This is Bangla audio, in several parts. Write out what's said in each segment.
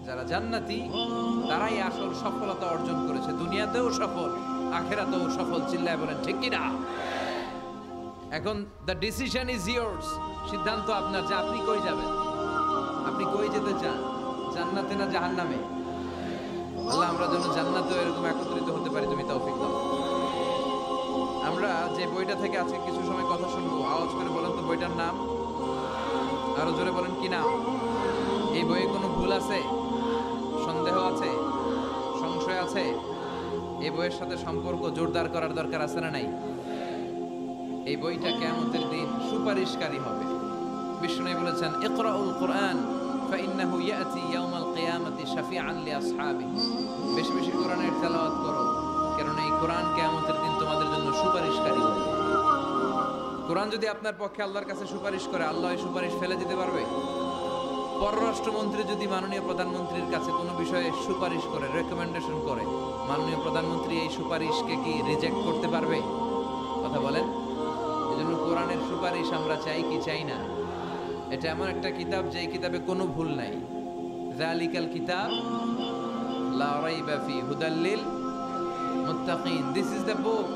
যারা জান্নাতি তারাই আসল সফলতা অর্জন করেছে, দুনিয়াতেও সফল আখেরাতেও সফল। চিল্লায় বলেন ঠিক কিনা? এখন দ্য ডিসিশন ইজ ইয়ার্স, সিদ্ধান্ত আপনার যে আপনি কই যাবেন, আপনি কই যেতে চান, জান্নাতে না জাহান্নামে? আল্লাহ আমরা যেন জান্নাতেও এরকম একত্রিত হতে পারি, তুমি তৌফিক দাও। আমরা যে বইটা থেকে আজকে কিছু সময় কথা শুনবো, আওয়াজ করে বলেন তো বইটার নাম, আরো জোরে বলেন কি নাম? এই বইয়ে কোনো ভুল আছে, সন্দেহ আছে, সংশয় আছে? এই বইয়ের সাথে সম্পর্ক জোরদার করার দরকার আছে না নাই? এই বইটা কিয়ামতের দিন সুপারিশকারী হবে। বিষ্ণু বলেছেন ইকরাউল কুরআন ফাইন্নাহু ইয়াতি ইয়াউমাল কিয়ামাতি শাফিআন লিআসহাবিহি। বেশি বেশি কোরআনের তেলাওয়াত করো, কারণ এই কোরআন কিয়ামতের দিন তোমাদের জন্য সুপারিশকারী হবে। কোরআন যদি আপনার পক্ষে আল্লাহর কাছে সুপারিশ করে, আল্লাহ এই সুপারিশ ফেলে দিতে পারবে? পররাষ্ট্রমন্ত্রী যদি মাননীয় প্রধানমন্ত্রীর কাছে কোনো বিষয়ে সুপারিশ করে, রেকমেন্ডেশন করে, মাননীয় প্রধানমন্ত্রী এই সুপারিশকে কি রিজেক্ট করতে পারবে? কথা বলেন। এজন্য কোরআনের সুপারিশ আমরা চাই কি চাই না? এটা এমন একটা কিতাব যে কিতাবে কোনো ভুল নাই। যালিকাল কিতাব লা রাইবা ফি হুদাল লিল মুত্তাকিন। This is the book,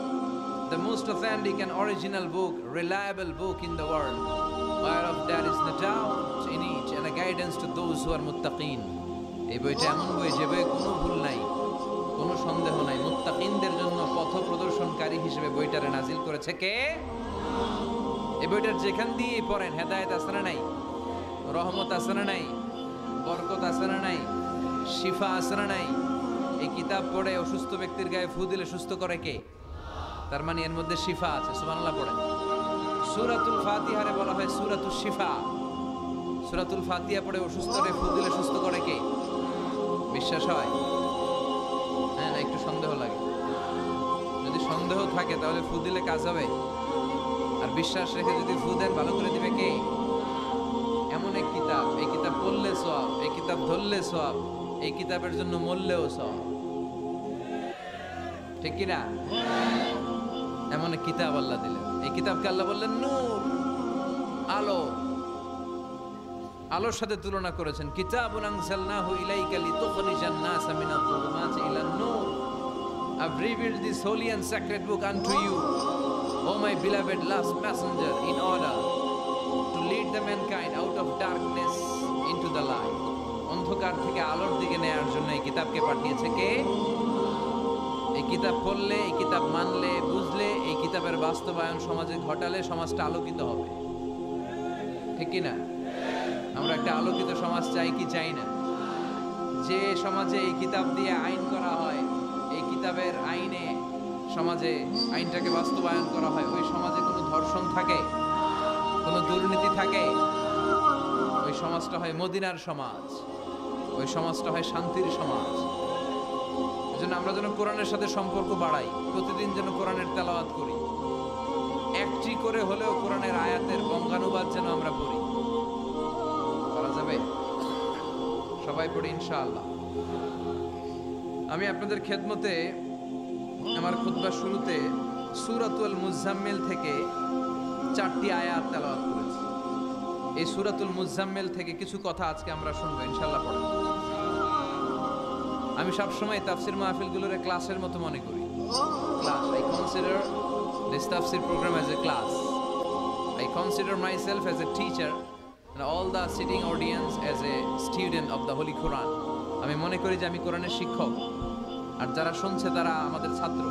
the most authentic and original book, reliable book in the world, whereof there is no doubt in it and a guidance to those who are muttaqin. এই বইটা এমন বই যে বইয়ে কোনো ভুল নাই, কোনো সন্দেহ নাই। মুত্তাকিনদের জন্য পথ প্রদর্শনকারী হিসেবে বইটারে নাজিল করেছে কে? এই বইটার যেখান দিয়ে পড়েন হেদায়েত আছে না নাই, রহমত আছে না নাই, বরকত আছে না নাই, শিফা আছে না নাই? এই কিতাব পড়ে অসুস্থ ব্যক্তির গায়ে ফু দিলে সুস্থ করে কে? তার মানে এর মধ্যে শিফা আছে। সুবহানাল্লাহ পড়েন। সূরাতুল ফাতিহারে বলা হয় সূরাতুশ শিফা। সূরাতুল ফাতিহা পড়ে অসুস্থরে ফু দিলে সুস্থ করে কে? বিশ্বাস হয়? হ্যাঁ না একটু সন্দেহ লাগে? যদি সন্দেহ থাকে তাহলে ফু দিলে কাজ হবে? আর বিশ্বাস রেখে যদি ফু দেন ভালো করে দিবে কে? এমন এক কিতাব, এই কিতাব পড়লে সওয়াব, এই কিতাব ধরলে সওয়াব, এই কিতাবের জন্য মরলেও সওয়াব। ঠিক কি না? এমন এক কিতাব আল্লাহ দিলেন। এই কিতাবকে আল্লাহ বললেন নূর, আলো। আলোর সাথে তুলনা করেছেন কিতাবুন আনজালনাহু ইলাইকা লিতুখরিজান নাসা মিনাল যুলুমাতি ইলান নূর। I've revealed this holy and sacred book unto you, O my beloved last messenger, in order to lead the mankind out of darkness into the light. অন্ধকার থেকে আলোর দিকে নেয়ার জন্য এই কিতাবকে পাঠিয়েছে কে? এই কিতাব পড়লে, এই কিতাব মানলে, বুঝলে, এই কিতাবের বাস্তবায়ন সমাজে ঘটালে সমাজটা আলোকিত হবে। ঠিক কি না? আমরা একটা আলোকিত সমাজ চাই কি চাই না? যে সমাজে এই কিতাব দিয়ে আইন করা হয়, এই কিতাবের আইনে সমাজে আইনটাকে বাস্তবায়ন করা হয়, ওই সমাজে কোনো ধর্ষণ থাকে, কোনো দুর্নীতি থাকে, ওই সমাজটা হয় মদিনার সমাজ, ওই সমাজটা হয় শান্তির সমাজ। এজন্য আমরা যেন কোরআনের সাথে সম্পর্ক বাড়াই, প্রতিদিন যেন কোরআনের তেলাওয়াত করি, একটি করে হলেও কোরআনের আয়াতের বঙ্গানুবাদ যেন আমরা পড়ি। করা যাবে? সবাই পড়ি ইনশাআল্লাহ। আমি আপনাদের খেদমতে আমার খুতবার শুরুতে সূরাতুল মুজাম্মিল থেকে 4টি আয়াত তেলাওয়াত করেছি। এই সূরাতুল মুজাম্মিল থেকে কিছু কথা আজকে আমরা শুনবো ইনশাআল্লাহ। পড়া আমি সবসময় তাফসির মাহফিলগুলোর ক্লাসের মতো মনে করি। Class, I consider this tafsir program as a class. I consider myself as a teacher and all the sitting audience as a student of the Holy Quran. আমি মনে করি যে আমি কোরআনের শিক্ষক, আর যারা শুনছে তারা আমাদের ছাত্র।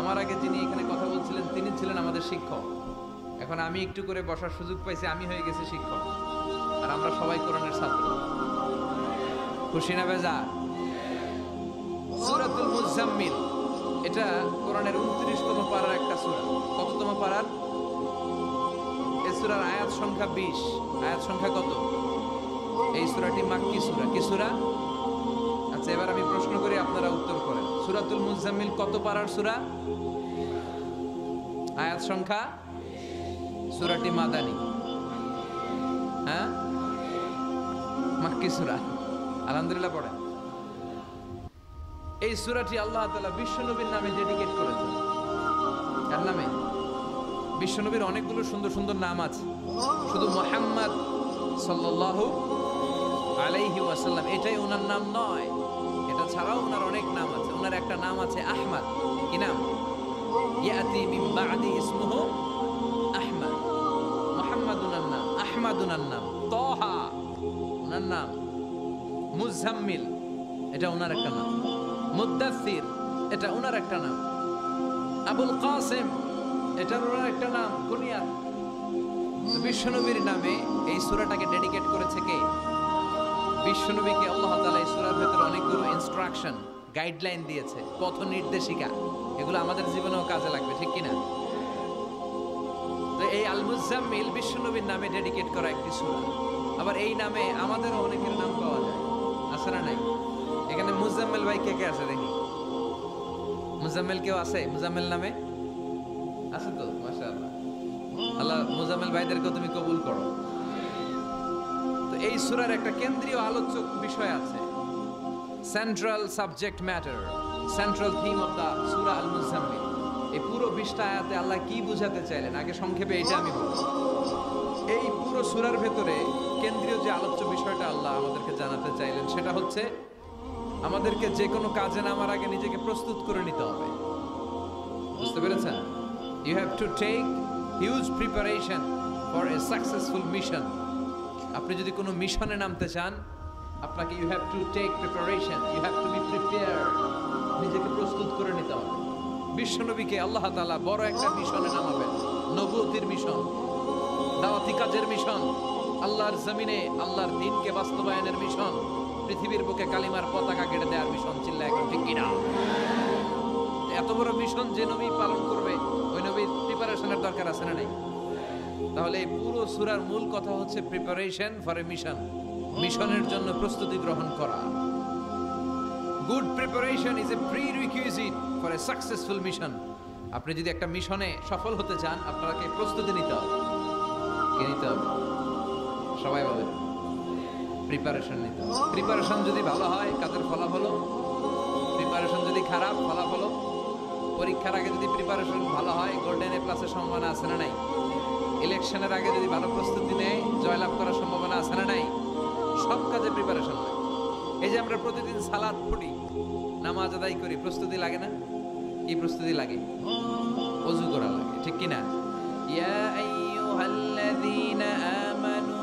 আমার আগে যিনি এখানে কথা বলছিলেন তিনি ছিলেন আমাদের শিক্ষক। এখন আমি একটু করে বসার সুযোগ পাইছি, আমি হয়ে গেছি শিক্ষক, আর আমরা সবাই কোরআনের ছাত্র। খুশি না বেজা? সূরাতুল মুজাম্মিল এটা কোরআনের 29তম পারার একটা সূরা। কততম পারার? এই সূরার আয়াত সংখ্যা 20। আয়াত সংখ্যা কত? এই সূরাটি মাক্কি সূরা। কি সূরা? আচ্ছা, এবার আমি প্রশ্ন করি, আপনারা উত্তর করেন। সূরাতুল মুজাম্মিল কত পারার সূরা? আয়াত সংখ্যা? সূরাটি মাদানী। হ্যাঁ, মাক্কি সূরা। আলহামদুলিল্লাহ পড়েন। এই সূরাটি আল্লাহ তাআলা বিশ্বনবীর নামে ডেডিকেট করেছেন। কার নামে? বিশ্বনবীর অনেকগুলো সুন্দর সুন্দর নাম আছে, শুধু মুহাম্মদ সাল্লাল্লাহু আলাইহি ওয়াসাল্লাম, এটাই ওনার নাম নয়, এটা ছাড়াও ওনার অনেক নাম আছে। ওনার একটা নাম আছে আহমদ। কি নাম? ইয়াতি মিন বাদি ইসমুহু আহমদ। মুহাম্মদ ওনার নাম, আহমদ ওনার নাম, তাহা ওনার নাম, মুজাম্মিল এটা ওনার একটা নাম, মুদ্দাসসির এটা ওনার একটা নাম, আবুল কাসিম এটা ওনার একটা নাম, কুনিয়াত। বিশ্বনবীর নামে এই সূরাটাকে ডেডিকেট করেছে কে? বিশ্বনবীকে আল্লাহ তাআলা এই সূরার ভিতরে অনেকগুলো ইনস্ট্রাকশন, গাইডলাইন দিয়েছে, পথ নির্দেশিকা। এগুলো আমাদের জীবনেও কাজে লাগবে, ঠিক কি না? তো এই আল মুজাম্মিল বিশ্বনবীর নামে ডেডিকেট করা একটি সূরা। আবার এই নামে আমাদেরও অনেকের নাম পাওয়া যায়, আছে না নাই? এখানে মুজাম্মিল ভাই কে কে আছে দেখি? মুজাম্মিল কেউ আছে মুজাম্মিল নামে? আছে তো, মাশাআল্লাহ। আল্লাহ মুজাম্মিল ভাইদেরকে তুমি কবুল করো। তো এই সূরার একটা কেন্দ্রীয় আলোচ্য বিষয় আছে, central subject matter, central theme of the surah Al Muzzammil. এই পুরো 20টা আয়াতে আল্লাহ কি বোঝাতে চাইলেন, আগে সংক্ষেপে এটা আমি বলবো। এই পুরো সূরার ভেতরে কেন্দ্রীয় যে আলোচ্য বিষয়টা আল্লাহ আমাদেরকে জানাতে চাইলেন সেটা হচ্ছে আমাদেরকে যে কোনো কাজে নামার আগে নিজেকে প্রস্তুত করে নিতে হবে। বুঝতে পেরেছেন? You have to take huge preparation for a successful mission. আপনি যদি কোনো মিশনে নামতে চান, আপনাকে you have to take preparation, you have to be prepared. নিজেকে প্রস্তুত করে নিতে হবে। বিশ্বনবীকে আল্লাহ তাআলা বড় একটা মিশনে নামাবেন, নবুয়তির মিশন, দাওয়াতি কাজের মিশন, আল্লাহর জমিনে আল্লাহর দ্বীনকে বাস্তবায়নের মিশন, পৃথিবীর বুকে কালিমার পতাকা কেটে দেওয়ার মিশন। চিল্লা এখন ঠিক কিনা? এত বড় মিশন যে নবী পালন করবে, ওই নবীর প্রিপারেশনের দরকার আছে না নাই? তাহলে এই পুরো সূরার মূল কথা হচ্ছে প্রিপারেশন ফর এ মিশন, মিশনের জন্য প্রস্তুতি গ্রহণ করা। Good preparation is a prerequisite for a successful mission. আপনি যদি একটা মিশনে সফল হতে চান, আপনাকে প্রস্তুতি নিতে হবে। কে নিতে হবে? সবাই বলেন। প্রিপারেশন নিতে হবে। প্রিপারেশন যদি ভালো হয়, কাজের ফলাফল। প্রিপারেশন যদি খারাপ, ফলাফল। পরীক্ষার আগে যদি প্রিপারেশন ভালো হয়, গোল্ডেন এ প্লাসের সম্ভাবনা আছে না নাই? ইলেকশনের আগে যদি ভালো প্রস্তুতি নেয়, জয়লাভ করার সম্ভাবনা আছে না নাই? সব কাজে প্রিপারেশন লাগে। এই যে আমরা প্রতিদিন সালাত পড়ি, নামাজ আদায় করি, প্রস্তুতি লাগে না? কি প্রস্তুতি লাগে? ওযু করা লাগে, ঠিক কি না? ইয়া আইয়ুহাল্লাযীনা আমানু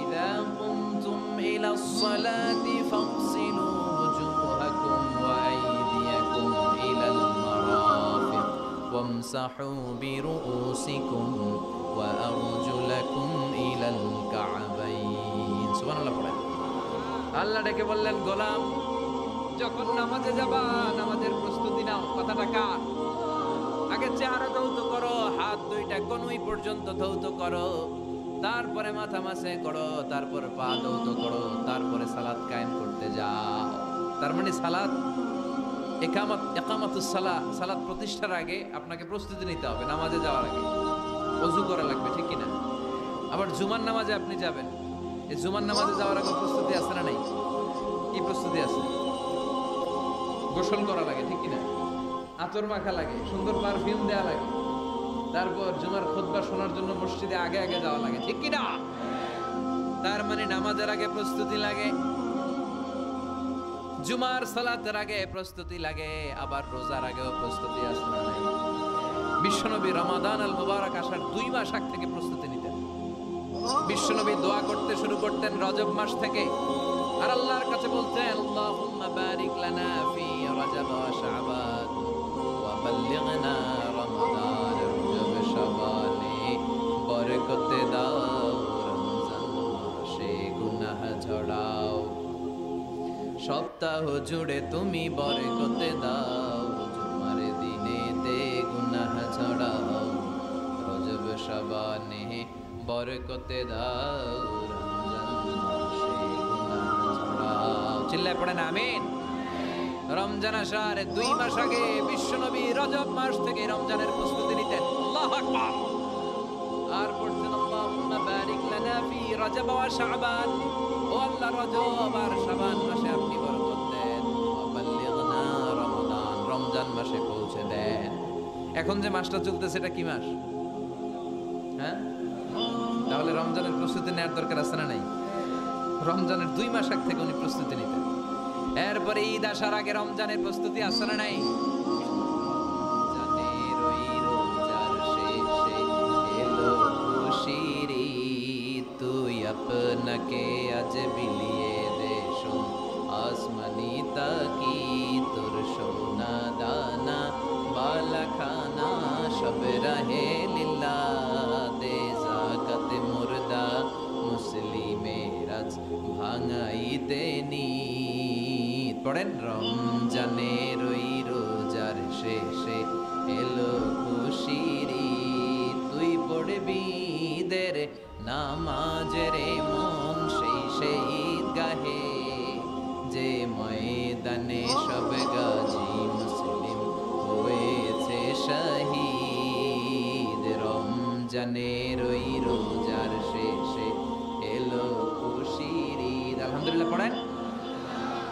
ইযা কুমতুম ইলাস সালাতি ফাগসিলু ওয়ুজুহাকুম ওয়া আইদিয়াকুম ইলাল মারাফিক ওয়ামসাহু বিরুউসিকুম ওয়া আরজুলাকুম ইলাল কা'বাইন। সুবহানাল্লাহ পড়েন। আল্লাহ ডেকে বললেন, গোলাম যখন নামাজে যাবা, নামাজের প্রস্তুতি নাও। কথাটা কার? আগে চেহারা ধৌত করো, হাত দুইটা কনুই পর্যন্ত ধৌত করো, তারপরে মাথা মাসে করো, তারপর পা ধৌত করো, তারপরে সালাত কায়েম করতে যাও। তার মানে সালাত ইকামাতুস সালাহ, সালাত প্রতিষ্ঠার আগে আপনাকে প্রস্তুতি নিতে হবে। নামাজে যাওয়ার আগে ওযু করা লাগবে, ঠিক কি না? আবার জুমার নামাজে আপনি যাবেন, এই জুমার নামাজে যাওয়ার আগে প্রস্তুতি আছে না নাই? কি প্রস্তুতি আছে? গোসল করা লাগে, ঠিক কিনা? আতর মাখা লাগে, সুন্দর পারফিউম দেওয়া লাগে, তারপর জুমার খুতবা শোনার জন্য মসজিদে আগে আগে যাওয়া লাগে, ঠিক কিনা? তার মানে নামাজের আগে প্রস্তুতি লাগে, জুমার সালাতের আগে প্রস্তুতি লাগে, আবার রোজার আগেও প্রস্তুতি আছে না নাই? বিশ্বনবী রমাদান আল মুবারক আসার 2 মাস আগ থেকে প্রস্তুতি নিতেন। বিশ্বনবী দোয়া করতে শুরু করতেন রজব মাস থেকে, আর আল্লাহর কাছে বলতেন, আল্লাহুম্মা বারিক লানা ফি রজব ওয়া শাবান ওয়া বাল্লিগনা রমাদান। রজব শাবানে বরকতে দাও, রমজান মাসে গুনাহ ঝরাও, সপ্তাহ জুড়ে তুমি বরকতে দাও, জুমার দিনেতে গুনাহ ঝরাও, রজব শাবানে বরকতে দাও, চিল্লায় পড়েন আমিন। রমজান আসার 2 মাস আগে বিশ্বনবী রজব মাস থেকে রমজানের প্রস্তুতি নিতেন। আল্লাহু আকবার। আর পড়তেন, আল্লাহুম্মা বারিক লানা ফি রজব ওয়া শাবান। ও আল্লাহ, রজব আর শাবান মাসে আপনি বরকত দেন, ওয়া বাল্লিগনা রমাদান, রমজান মাসে পৌঁছে দেন। এখন যে মাসটা চলতেছে এটা কি মাস? হ্যাঁ, তাহলে রমজানের প্রস্তুতি নেওয়ার দরকার আছে না নাই? রমজানের 2 মাস আগ থেকে উনি প্রস্তুতি নিতেন। এরপরে ঈদ আসার আগে রমজানের প্রস্তুতি আসে না নাই? রমজানের ওই রোজার শেষে এলো খুশির ঈদ, তুই আপনাকে আজ বিলিয়ে দে শোন আসমানি তাকি, তোর সোনা দানা বালা খানা সব রাহে লিল্লাহ, দে যাকাতে মুর্দা মুসলিমের আজ ভাঙাইতে নিদ। পড়েন, রমজানের ওই রোজার শেষে এলো খুশির ঈদ, তুই পড়বি দের নামাজের মন সেই শহীদ গাহে, যে ময়দানে সব গাজী মুসলিম হয়েছে শহীদ। রমজানের ওই রোজার শেষে এলো খুশির ঈদ। আলহামদুলিল্লাহ পড়েন।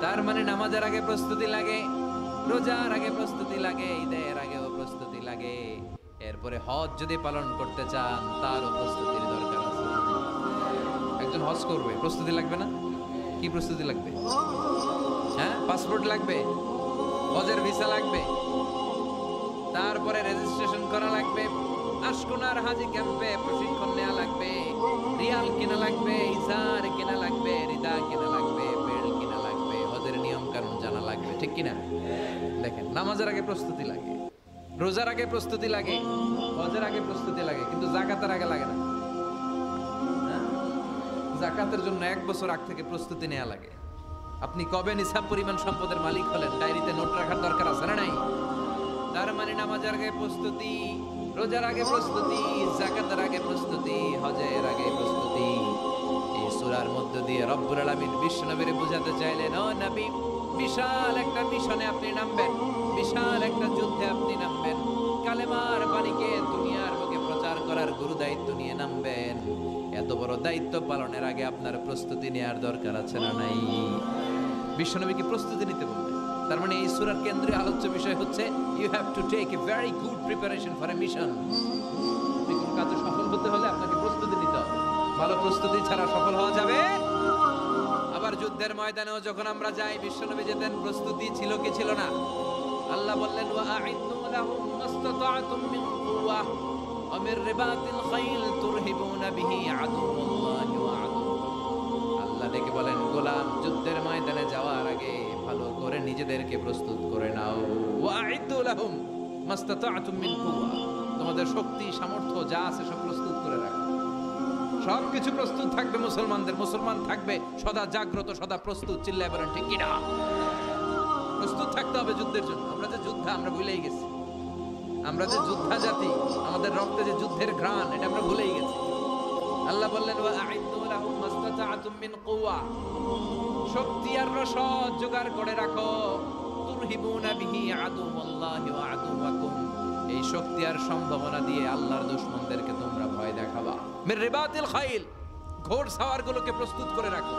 তার মানে নামাজের আগে প্রস্তুতি লাগে, রোজার আগে প্রস্তুতি লাগে, ঈদের আগেও প্রস্তুতি লাগে। এরপরে হজ যদি পালন করতে চান তারও প্রস্তুতির দরকার আছে। একজন হজ করবে, প্রস্তুতি লাগবে না? কি প্রস্তুতি লাগবে? হ্যাঁ, পাসপোর্ট লাগবে, হজের ভিসা লাগবে, তারপরে রেজিস্ট্রেশন করা লাগবে, আশকোনার হাজি ক্যাম্পে প্রশিক্ষণ নেওয়া লাগবে, রিয়াল কেনা লাগবে, ইজার কেনা লাগবে, রিদা কেনা লাগবে, বেল্ট কেনা লাগবে, হজের নিয়ম কানুন জানা লাগবে, ঠিক কিনা? দেখেন, নামাজের আগে প্রস্তুতি লাগে, রোজার আগে প্রস্তুতি লাগে, হজের আগে প্রস্তুতি লাগে, কিন্তু যাকাতের আগে লাগে না। যাকাতের জন্য 1 বছর আগ থেকে প্রস্তুতি নেওয়া লাগে। আপনি কবে নিসাব পরিমাণ সম্পদের মালিক হলেন ডায়েরিতে নোট রাখার দরকার আছে না নাই? তার মানে নামাজের আগে প্রস্তুতি, রোজার আগে প্রস্তুতি, যাকাতের আগে প্রস্তুতি, হজের আগে প্রস্তুতি। এই সূরার মধ্য দিয়ে রব্বুল আলামিন বিশ্বনবীরে বুঝাতে চাইলেন, ও নবী, বিশাল একটা মিশনে আপনি নামবেন, বিশাল একটা যুদ্ধে আপনি নামবেন, কালেমার বাণীকে দুনিয়ার বুকে প্রচার করার গুরু দায়িত্ব নিয়ে নামবেন। এত বড় দায়িত্ব পালনের আগে আপনার প্রস্তুতি নেওয়ার দরকার আছে না নাই? বিশ্বনবীকে প্রস্তুতি নিতে বললেন। তার মানে এই সূরার কেন্দ্রীয় আলোচ্য বিষয় হচ্ছে you have to take a very good preparation for a mission. আপনি কোন কাজে সফল হতে হলে আপনাকে প্রস্তুতি নিতে হবে। ভালো প্রস্তুতি ছাড়া সফল হওয়া যাবে? আবার যুদ্ধের ময়দানেও যখন আমরা যাই, বিশ্বনবী যেতেন, প্রস্তুতি ছিল কি ছিল না? আল্লাহ বললেন, ওয়া আ'ইদ্দু লাহুম মাসতাতা'তুম মিন কুওয়া ওয়া মির রিবাতিল খাইল তুরহিবুনা বিহি আদুওয়াল্লাহি ওয়া আদুওয়াকুম। আল্লাহ ডেকে বলেন, গোলাম, যুদ্ধের ময়দানে যাওয়ার আগে ভালো করে নিজেদেরকে প্রস্তুত করে নাও। ওয়া আ'ইদ্দু লাহুম মাসতাতা'তুম মিন কুওয়া, তোমাদের শক্তি সামর্থ্য যা আছে সব প্রস্তুত করে রাখো। সবকিছু প্রস্তুত থাকবে মুসলমানদের, মুসলমান থাকবে সদা জাগ্রত, সদা প্রস্তুত। চিল্লায় বলেন ঠিক কিনা? প্রস্তুত থাকতে হবে যুদ্ধের জন্য। আমরা যে যোদ্ধা আমরা ভুলেই গেছি, আমরা যে যোদ্ধা জাতি, আমাদের রক্তে যে যুদ্ধের ঘ্রাণ, এটা আমরা ভুলেই গেছি। আল্লাহ বললেন, ওয়া আ'ইদ্দু লাহুম মাসতাতা'তুম মিন কুওয়া, শক্তি আর রসদ জোগাড় করে রাখো। তুরহিবুনা বিহি আদুওয়াল্লাহি ওয়া আদুওয়াকুম, এই শক্তি আর সম্ভাবনা দিয়ে আল্লাহর দুশমনদেরকে তোমরা ভয় দেখাবা। মির রিবাতিল খাইল, ঘোড় সাওয়ারগুলোকে প্রস্তুত করে রাখো।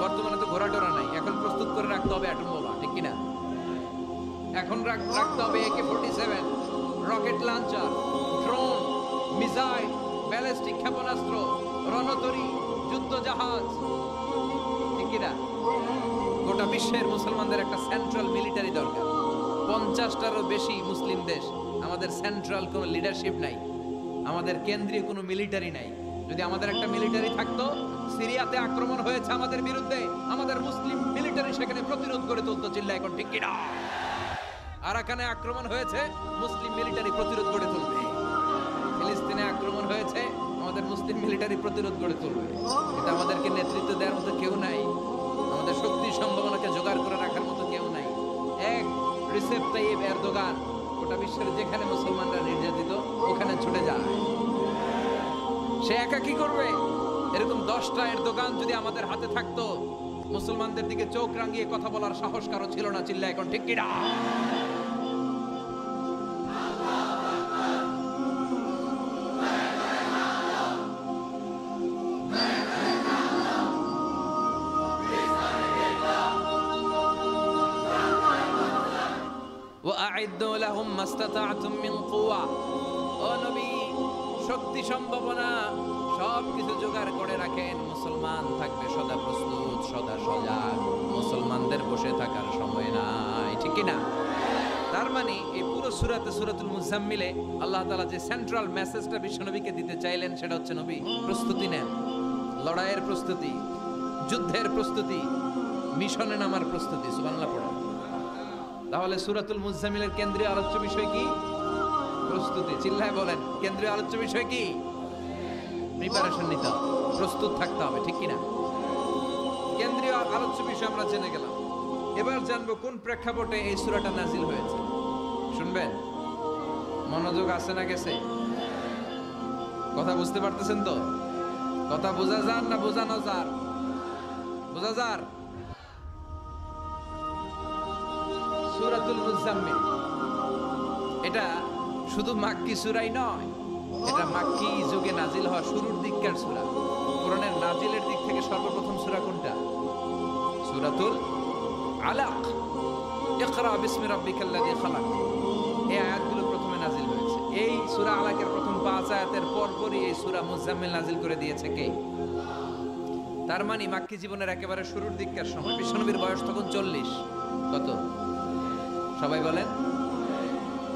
বর্তমানে তো ঘোড়া টোরা নাই, এখন প্রস্তুত করে রাখতে হবে অ্যাটম বোমা, ঠিক কিনা? এখন রাখতে হবে AK-47, rocket launcher, drone, missile, ballistic ক্ষেপণাস্ত্র, রণতরী, যুদ্ধ জাহাজ, ঠিক কিনা? গোটা বিশ্বের মুসলমানদের একটা সেন্ট্রাল মিলিটারি দরকার। 50টারও বেশি মুসলিম দেশ, আমাদের সেন্ট্রাল কোনো লিডারশিপ নাই, আমাদের কেন্দ্রীয় কোনো মিলিটারি নাই। যদি আমাদের একটা মিলিটারি থাকতো, সিরিয়াতে আক্রমণ হয়েছে আমাদের বিরুদ্ধে, আমাদের মুসলিম মিলিটারি সেখানে প্রতিরোধ করে তুলতো। চিল্লা এখন ঠিক কিনা? আরাকানে আক্রমণ হয়েছে, মুসলিম মিলিটারি প্রতিরোধ করে তুলবে। ফিলিস্তিনে আক্রমণ হয়েছে, আমাদের মুসলিম মিলিটারি প্রতিরোধ করে তুলবে। এটা আমাদেরকে নেতৃত্ব দেওয়ার মতো কেউ নাই, আমাদের শক্তি সম্ভাবনাকে জোগাড় করে রাখার মতো কেউ নাই। এক রিসেপ তাইয়েব এরদোগান গোটা বিশ্বের যেখানে মুসলমানরা নির্যাতিত ওখানে ছুটে যায়। সে একা কি করবে? এরকম 10টা এরদোগান যদি আমাদের হাতে থাকতো, মুসলমানদের দিকে চোখ রাঙিয়ে কথা বলার সাহস কারো ছিল না। চিল্লা এখন ঠিক কিনা? وأعدوا لهم ما استطعتم من قوة। ও নবী, শক্তি সম্ভাবনা সবকিছু জোগাড় করে রাখেন, মুসলমান থাকবে সদা প্রস্তুত, সদা সজাগ। মুসলমানদের বসে থাকার সময় নাই, ঠিক কি না? তার মানে এই পুরো সূরাতে, সূরাতুল মুজাম্মিলে আল্লাহ তাআলা যে সেন্ট্রাল মেসেজটা বিশ্বনবীকে দিতে চাইলেন সেটা হচ্ছে, নবী প্রস্তুতি নেন, লড়াইয়ের প্রস্তুতি, যুদ্ধের প্রস্তুতি, মিশনে নামার প্রস্তুতি। সুবহানাল্লাহ পড়া। তাহলে সূরাতুল মুজাম্মিলের কেন্দ্রীয় আলোচ্য বিষয় কি? প্রস্তুতি। চিল্লায় বলেন, কেন্দ্রীয় আলোচ্য বিষয় কি? প্রিপারেশন নিতে হবে, প্রস্তুত থাকতে হবে, ঠিক কিনা? কেন্দ্রীয় আলোচ্য বিষয় আমরা জেনে গেলাম। এবার জানবো কোন প্রেক্ষাপটে এই সূরাটা নাজিল হয়েছে। শুনবেন? মনোযোগ আছে না গেছে? কথা বুঝতে পারতেছেন তো? কথা বোঝা যান না বোঝানো যার? বোঝা যার? সূরাতুল মুজাম্মিল এটা শুধু মাক্কি সূরাই নয়, এটা মাক্কি যুগে নাজিল হওয়া শুরুর দিককার সূরা। কোরআনের নাজিলের দিক থেকে সর্বপ্রথম সূরা কোনটা? সূরাতুল আলাক। ইকরা বিসমি রাব্বিকাল্লাযী খালাক, এই আয়াতগুলো প্রথমে নাজিল হয়েছে। এই সূরা আলাকের প্রথম 5 আয়াতের পরপরই এই সূরা মুজাম্মিল নাজিল করে দিয়েছে কে? তার মানে মাক্কি জীবনের একেবারে শুরুর দিককার সময়। বিশ্বনবীর বয়স তখন 40। কত? সবাই বলেন।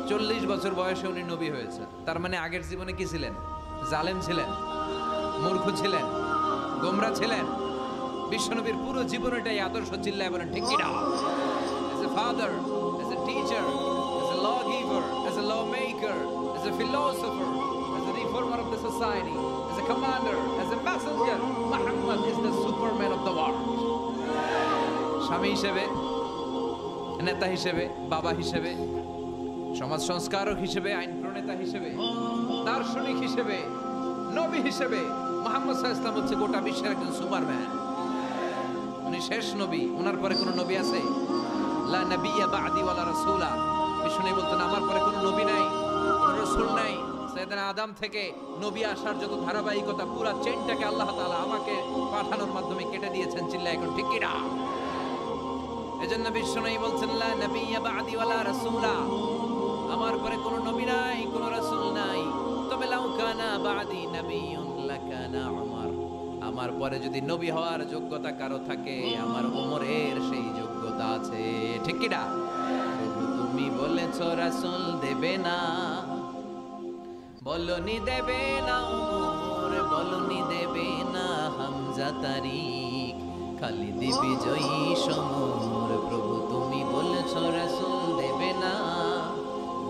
40 বছর বয়সে উনি নবী হয়েছে। তার মানে আগের জীবনে কি ছিলেন? জালেম ছিলেন, মূর্খ ছিলেন, গোমরা ছিলেন। বিশ্বনবীর পুরো জীবনটাই আদর্শ। চিল্লায় বলেন ঠিক কি না? As a father, as a teacher, as a lawgiver, as a lawmaker, as a philosopher, as a reformer of the society, as a commander, as a messenger, Muhammad is the superman of the world. স্বামী হিসেবে, নেতা হিসেবে, বাবা হিসেবে, সমাজ সংস্কারক হিসেবে, আইন প্রণেতা হিসেবে, দার্শনিক হিসেবে, নবী হিসেবে মুহাম্মদ সাল্লাল্লাহু আলাইহি ওয়াসাল্লাম হচ্ছে গোটা বিশ্বের একজন সুপারম্যান। উনি শেষ নবী। ওনার পরে কোনো নবী আছে? লা নাবিয়্যা বা'দি ওয়ালা রাসূলা। বিষ্ণু বলতেন আমার পরে কোনো নবী নাই, কোনো রাসূল নাই। সাইয়েদনা আদম থেকে নবী আসার যত ধারাবাহিকতা, পুরো চেইনটাকে আল্লাহ তাআলা আমাকে পাঠানোর মাধ্যমে কেটে দিয়েছেন। চিল্লায় এখন ঠিক কি না? এজন্য বিষ্ণু বলছেন লা নাবিয়্যা বা'দি ওয়ালা রাসূলা, আমার পরে কোনো নবী নাই, কোনো রাসূল নাই। তবে লাউ কানা বা'দি নাবিয়্যুন লাকানা উমর, আমার পরে যদি নবী হওয়ার যোগ্যতা কারো থাকে, আমার ওমরের সেই যোগ্যতা আছে। ঠিক কি না? তুমি বলেছো রাসূল দেবে না, বলনি দেবে না ওমর, বলনি দেবে না হামজা তারিক, খালিদ বিজয়ী সমর। প্রভু তুমি বলেছো রাসূল দেবে না,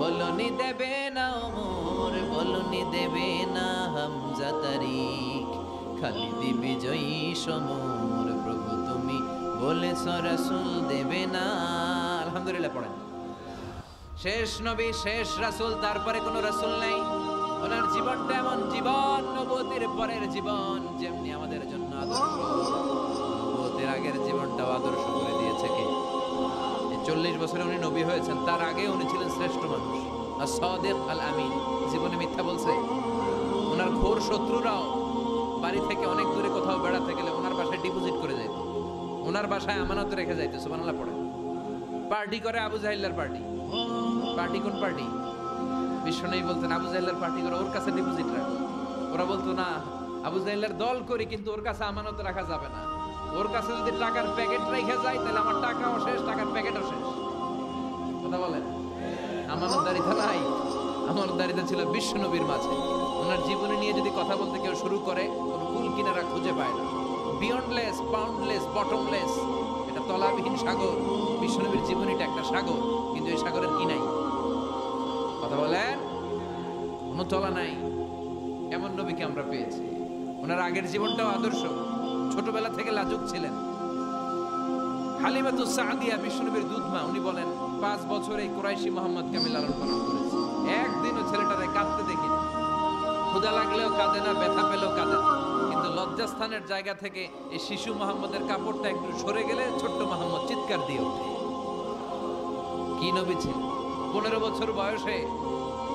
বলনি দেবে না ওমর, বলনি দেবে না হামজা তারিক, খালিদ বিজয়ী সমর। প্রভু তুমি বলেছ রাসূল দেবে না। আলহামদুলিল্লাহ পড়েন। শেষ নবী, শেষ রাসূল, তারপরে কোনো রাসূল নাই। ওনার জীবনটা এমন জীবন, নবুয়তের পরের জীবন যেমনি আমাদের জন্য আদর্শ, নবুয়তের আগের জীবনটাও আদর্শ করে দিয়েছে কে? 40 বছরে উনি নবী হয়েছেন, তার আগে উনি ছিলেন শ্রেষ্ঠ মানুষ, as-সাদিক আল-আমিন। জীবনে মিথ্যা বলছে। ওনার ঘোর শত্রুরাও বাড়ি থেকে অনেক দূরে কোথাও বেড়াতে গেলে ওনার বাসায় ডিপোজিট করে যেত, ওনার বাসায় আমানত রেখে যাইতো। সুবহানাল্লাহ পড়ে। পার্টি করে আবু জাহিলের পার্টি। পার্টি কোন পার্টি? বিশ্বনবী বলতেন আবু জাহিলের পার্টি করে ওর কাছে ডিপোজিট রাখো। ওরা বলতো না, আবু জাহিলের দল করি কিন্তু ওর কাছে আমানত রাখা যাবে না। ওর কাছে যদি টাকার প্যাকেট রেখে যায় তাহলে আমার টাকাও শেষ, টাকার প্যাকেটও শেষ। কথা বলেন। আমানতদারিতা নাই। আমানতদারিতা ছিল বিশ্বনবীর মাঝে। ওনার জীবনী নিয়ে যদি কথা বলতে কেউ শুরু করে, কোনো কুল কিনারা খুঁজে পায় না। বিয়ন্ডলেস, বাউন্ডলেস, বটমলেস, এটা তলাবিহীন সাগর। বিশ্বনবীর জীবনীটা একটা সাগর, কিন্তু এই সাগরের কি নাই? কথা বলেন। কোনো তলা নাই। এমন নবীকে আমরা পেয়েছি। ওনার আগের জীবনটাও আদর্শ। ছোটবেলা থেকে লাজুক ছিলেন। হালিমাতুস সাদিয়া বিশ্বনবীর দুধমা, উনি বলেন 5 বছর এই কুরাইশি মুহাম্মদকে আমি লালন পালন করেছি। একদিনও ছেলেটারে কাঁদতে দেখিনি। ক্ষুধা লাগলেও কাঁদে না, ব্যথা পেলেও কাঁদে না। কিন্তু লজ্জাস্থানের জায়গা থেকে এই শিশু মুহাম্মদের কাপড়টা একটু সরে গেলে ছোট্ট মুহাম্মদ চিৎকার দিয়ে ওঠে। কি নবী ছিল! 15 বছর বয়সে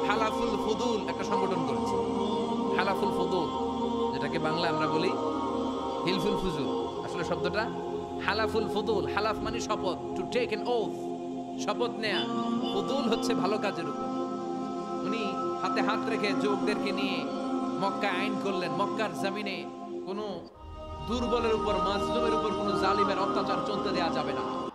হালাফুল ফুদুল একটা সংগঠন করেছে। হালাফুল ফুদুল, যেটাকে বাংলা আমরা বলি হিলফুল ফুজুল। আসলে শব্দটা হালাফুল ফুদুল। হালাফ মানে শপথ, টু টেক অ্যান ওথ, শপথ নেয়া। ফুদুল হচ্ছে ভালো কাজের উপর। উনি হাতে হাত রেখে যুবকদেরকে নিয়ে মক্কা আইন করলেন, মক্কার জমিনে কোনো দুর্বলের উপর, মাজলুমের উপর কোনো জালিমের অত্যাচার চলতে দেয়া যাবে না।